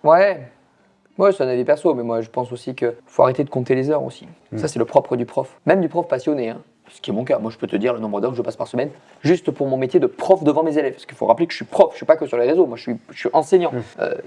Ouais, c'est un avis perso, mais moi, je pense aussi qu'il faut arrêter de compter les heures aussi. Ça, c'est le propre du prof. Même du prof passionné, hein. Ce qui est mon cas. Moi, je peux te dire le nombre d'heures que je passe par semaine, juste pour mon métier de prof devant mes élèves. Parce qu'il faut rappeler que je suis prof, je ne suis pas que sur les réseaux, moi, je suis enseignant.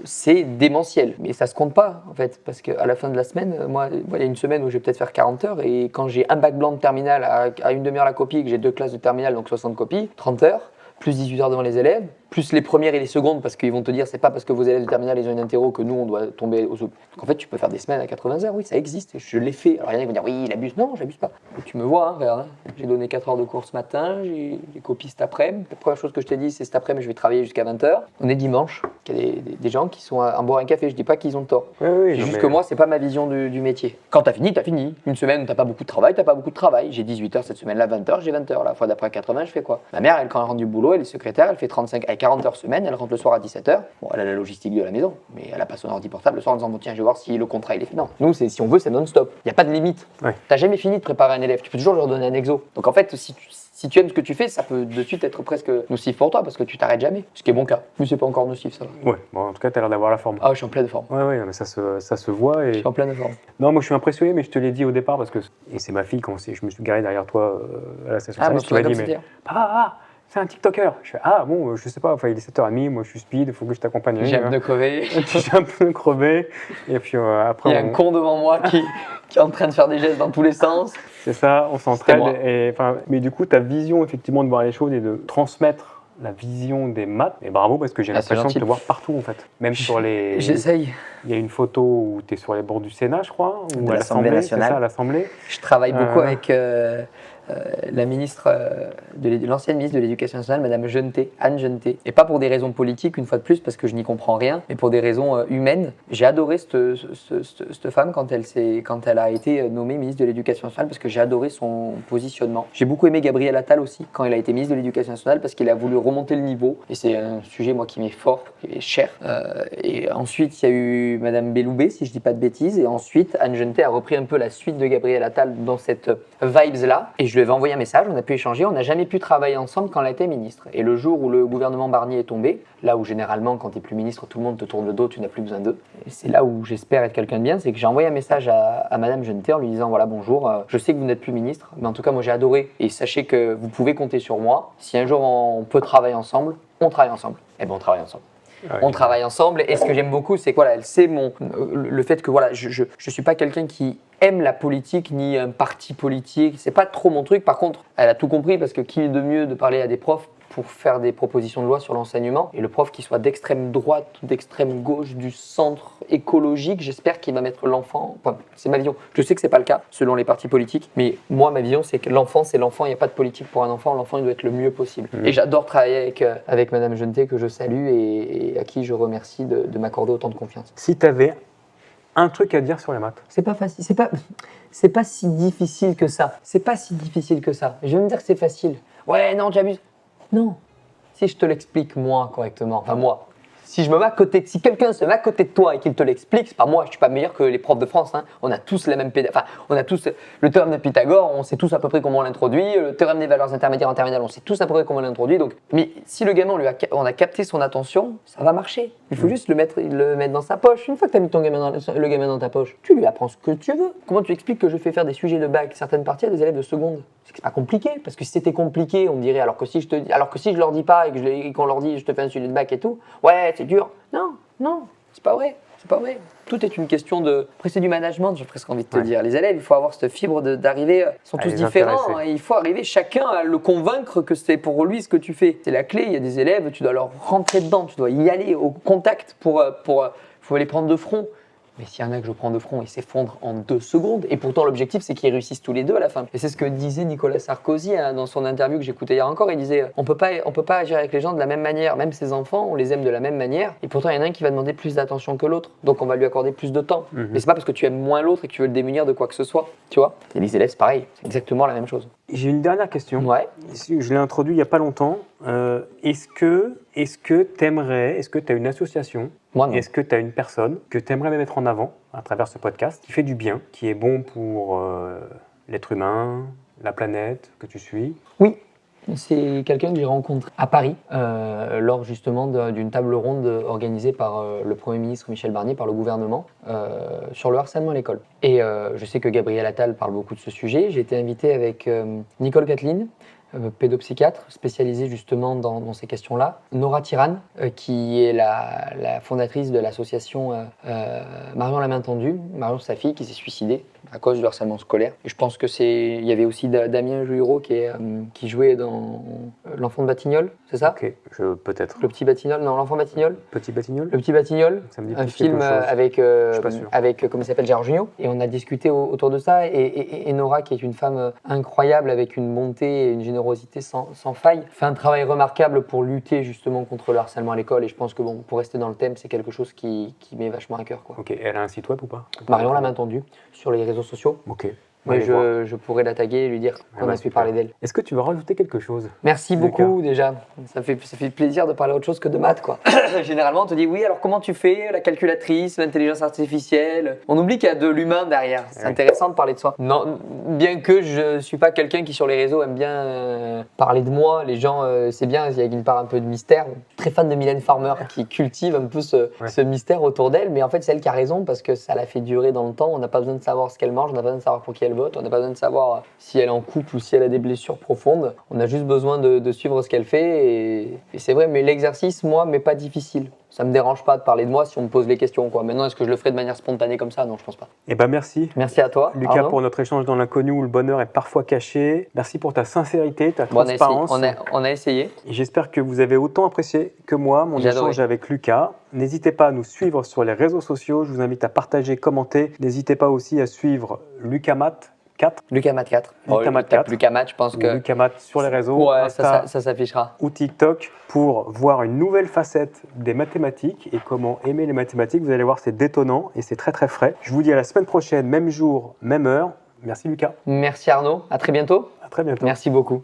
C'est démentiel, mais ça ne se compte pas, en fait. Parce qu'à la fin de la semaine, moi, il y a une semaine où je vais peut-être faire 40 heures, et quand j'ai un bac blanc de terminale à une demi-heure la copie, que j'ai 2 classes de terminale, donc 60 copies, 30 heures, plus 18 heures devant les élèves, plus les premières et les secondes, parce qu'ils vont te dire c'est pas parce que vos élèves de terminale ils ont une interro que nous on doit tomber aux autres. Donc en fait tu peux faire des semaines à 80 heures, oui ça existe, et je l'ai fait. Alors il y en a qui vont dire oui il abuse, non j'abuse pas. Et tu me vois, hein, regarde, hein. J'ai donné 4 heures de cours ce matin, j'ai copié cet après-midi. La première chose que je t'ai dit c'est cet après-midi je vais travailler jusqu'à 20 heures. On est dimanche, il y a des gens qui sont à boire un café, je dis pas qu'ils ont tort. Oui, c'est juste que moi c'est pas ma vision du métier. Quand t'as fini, t'as fini. Une semaine où t'as pas beaucoup de travail, t'as pas beaucoup de travail. J'ai 18 heures cette semaine-là, 20 heures, j'ai 20 heures. La fois d'après 80, je fais quoi? Ma mère, elle, quand elle rentre du boulot, elle est secrétaire, elle fait 40 heures semaine, elle rentre le soir à 17h. Bon, elle a la logistique de la maison, mais elle a pas son ordi portable le soir en disant bon, tiens, je vais voir si le contrat il est fait. Non, nous, si on veut, c'est non-stop. Il n'y a pas de limite. Ouais. T'as jamais fini de préparer un élève, tu peux toujours leur donner un exo. Donc en fait, si tu aimes ce que tu fais, ça peut de suite être presque nocif pour toi parce que tu t'arrêtes jamais. Ce qui est mon cas. Mais c'est pas encore nocif, ça va. Ouais, bon, en tout cas, tu as l'air d'avoir la forme. Ah, je suis en pleine forme. Ouais, mais ça se voit. Et... Je suis en pleine forme. Non, moi je suis impressionné, mais je te l'ai dit au départ parce que. Et c'est ma fille, quand je me suis garé derrière toi à la station service, tu m'as dit, mais. C'est un TikToker. Je fais, je sais pas, enfin, il est 7h30, moi je suis speed, il faut que je t'accompagne. J'ai un peu crevé. J'ai un peu crevé. Et puis après. Il y a un con devant moi qui est en train de faire des gestes dans tous les sens. C'est ça, on s'entraide. Mais du coup, ta vision, effectivement, de voir les choses et de transmettre la vision des maths, et bravo, parce que j'ai l'impression de te voir partout, en fait. Même sur les. J'essaye. Il y a une photo où tu es sur les bords du Sénat, je crois, ou à l'Assemblée nationale. C'est ça, à l'Assemblée. Je travaille beaucoup avec la ministre, l'ancienne ministre de l'Éducation nationale, Madame Jeuneté, Anne Jeuneté. Et pas pour des raisons politiques, une fois de plus, parce que je n'y comprends rien, mais pour des raisons humaines. J'ai adoré cette femme quand elle a été nommée ministre de l'Éducation nationale, parce que j'ai adoré son positionnement. J'ai beaucoup aimé Gabriel Attal aussi, quand il a été ministre de l'Éducation nationale, parce qu'il a voulu remonter le niveau. Et c'est un sujet, moi, qui m'est fort, qui m'est cher. Et ensuite, il y a eu Madame Belloubet, si je dis pas de bêtises. Et ensuite, Anne Jeuneté a repris un peu la suite de Gabriel Attal dans cette vibes-là. Et je lui avais envoyé un message, on a pu échanger, on n'a jamais pu travailler ensemble quand elle était ministre. Et le jour où le gouvernement Barnier est tombé, là où généralement quand tu n'es plus ministre, tout le monde te tourne le dos, tu n'as plus besoin d'eux. Et c'est là où j'espère être quelqu'un de bien, c'est que j'ai envoyé un message à Madame Jeuneté en lui disant voilà bonjour, je sais que vous n'êtes plus ministre, mais en tout cas moi j'ai adoré et sachez que vous pouvez compter sur moi. Si un jour on peut travailler ensemble, on travaille ensemble. Eh bien on travaille ensemble. On travaille ensemble et ce que j'aime beaucoup c'est que voilà, elle sait le fait que voilà, je suis pas quelqu'un qui aime la politique ni un parti politique, c'est pas trop mon truc. Par contre, elle a tout compris parce que qui est de mieux de parler à des profs pour faire des propositions de loi sur l'enseignement, et le prof qui soit d'extrême droite, d'extrême gauche, du centre écologique, j'espère qu'il va mettre l'enfant, enfin, c'est ma vision, je sais que c'est pas le cas selon les partis politiques, mais moi ma vision c'est que l'enfant c'est l'enfant, il n'y a pas de politique pour un enfant, l'enfant il doit être le mieux possible. Et j'adore travailler avec Madame Jeuneté que je salue et à qui je remercie de m'accorder autant de confiance. Si tu avais un truc à dire sur les maths. C'est pas facile, c'est pas si difficile que ça. C'est pas si difficile que ça. Je vais me dire que c'est facile. Ouais, non, j'abuse. Non. Si je te l'explique moi correctement, enfin moi, si quelqu'un se met à côté de toi et qu'il te l'explique, c'est pas moi, je suis pas meilleur que les profs de France. Hein. On a tous la même on a tous le théorème de Pythagore, on sait tous à peu près comment on l'introduit. Le théorème des valeurs intermédiaires en terminale, on sait tous à peu près comment on l'introduit. Donc, mais si le gamin on a capté son attention, ça va marcher. Il faut juste le mettre dans sa poche. Une fois que tu as mis le gamin dans ta poche, tu lui apprends ce que tu veux. Comment tu expliques que je fais faire des sujets de bac certaines parties à des élèves de seconde? C'est pas compliqué, parce que si c'était compliqué, on me dirait, alors que si je leur dis pas et qu'on leur dit je te fais un sujet de bac et tout, ouais, c'est dur. Non, c'est pas vrai. Tout est une question de. Après, c'est du management, j'ai presque envie de te dire. Les élèves, il faut avoir cette fibre d'arriver. Ils sont tous différents. Il faut arriver chacun à le convaincre que c'est pour lui ce que tu fais. C'est la clé. Il y a des élèves, tu dois leur rentrer dedans, tu dois y aller au contact faut les prendre de front. Mais s'il y en a que je prends de front, ils s'effondrent en 2 secondes. Et pourtant, l'objectif, c'est qu'ils réussissent tous les deux à la fin. Et c'est ce que disait Nicolas Sarkozy dans son interview que j'écoutais hier encore. Il disait on peut pas agir avec les gens de la même manière. Même ses enfants, on les aime de la même manière. Et pourtant, il y en a un qui va demander plus d'attention que l'autre. Donc, on va lui accorder plus de temps. Mais c'est pas parce que tu aimes moins l'autre et que tu veux le démunir de quoi que ce soit. Tu vois. Et les élèves, c'est pareil. C'est exactement la même chose. J'ai une dernière question. Ouais. Je l'ai introduit il n'y a pas longtemps. Est-ce que t'aimerais, est-ce que tu as une association, est-ce que tu as une personne que tu aimerais mettre en avant à travers ce podcast, qui fait du bien, qui est bon pour l'être humain, la planète que tu suis? Oui, C'est quelqu'un que j'ai rencontré à Paris, lors justement d'une table ronde organisée par le Premier ministre Michel Barnier, par le gouvernement, sur le harcèlement à l'école. Et je sais que Gabriel Attal parle beaucoup de ce sujet. J'ai été invité avec Nicole Kathleen, pédopsychiatre spécialisée justement dans ces questions-là. Nora Tiran, qui est la fondatrice de l'association Marion la main tendue. Marion, sa fille, qui s'est suicidée à cause du harcèlement scolaire. Et je pense que il y avait aussi Damien Juiro qui jouait dans L'Enfant de Batignolles, c'est ça? Ok, peut-être. Le petit Batignolles, non, L'Enfant Batignolles. Petit Batignolles. Le petit Batignolles, Ça me dit un film avec comment il s'appelle, Gérard Jugnot. Et on a discuté autour de ça. Et Nora, qui est une femme incroyable, avec une bonté et une générosité sans faille, fait un travail remarquable pour lutter justement contre le harcèlement à l'école. Et je pense que bon, pour rester dans le thème, c'est quelque chose qui m'est vachement à cœur, quoi. Ok, elle a un site web ou pas? Marion la main tendue sur les réseaux sociaux. Ok. Mais je pourrais la taguer et lui dire qu'on a pu parler d'elle. Est-ce que tu veux rajouter quelque chose? Merci beaucoup déjà. Ça fait plaisir de parler autre chose que de maths, quoi. Généralement, on te dit oui, alors comment tu fais la calculatrice, l'intelligence artificielle? On oublie qu'il y a de l'humain derrière. C'est intéressant de parler de soi. Non, bien que je suis pas quelqu'un qui sur les réseaux aime bien parler de moi. Les gens, c'est bien, il y a une part un peu de mystère. Très fan de Mylène Farmer qui cultive un peu ce mystère autour d'elle. Mais en fait, c'est elle qui a raison parce que ça la fait durer dans le temps. On n'a pas besoin de savoir ce qu'elle mange, on n'a pas besoin de savoir pour qui elle vote, on n'a pas besoin de savoir si elle est en couple ou si elle a des blessures profondes. On a juste besoin de suivre ce qu'elle fait et c'est vrai, mais l'exercice, moi, m'est pas difficile. Ça me dérange pas de parler de moi si on me pose les questions, quoi. Maintenant, est-ce que je le ferai de manière spontanée comme ça? Non, je pense pas. Eh ben merci. Merci à toi, Lucas, Arnaud. pour notre échange dans l'inconnu où le bonheur est parfois caché. Merci pour ta sincérité, ta transparence. On a essayé. Et j'espère que vous avez autant apprécié que moi mon échange avec Lucas. N'hésitez pas à nous suivre sur les réseaux sociaux. Je vous invite à partager, commenter. N'hésitez pas aussi à suivre LucasMath 4. LucasMath 4. LucasMath 4. LucasMath, je pense que. LucasMath sur les réseaux. Ouais, Insta, ça s'affichera. Ou TikTok pour voir une nouvelle facette des mathématiques et comment aimer les mathématiques. Vous allez voir, c'est détonnant et c'est très très frais. Je vous dis à la semaine prochaine, même jour, même heure. Merci Lucas. Merci Arnaud. À très bientôt. À très bientôt. Merci beaucoup.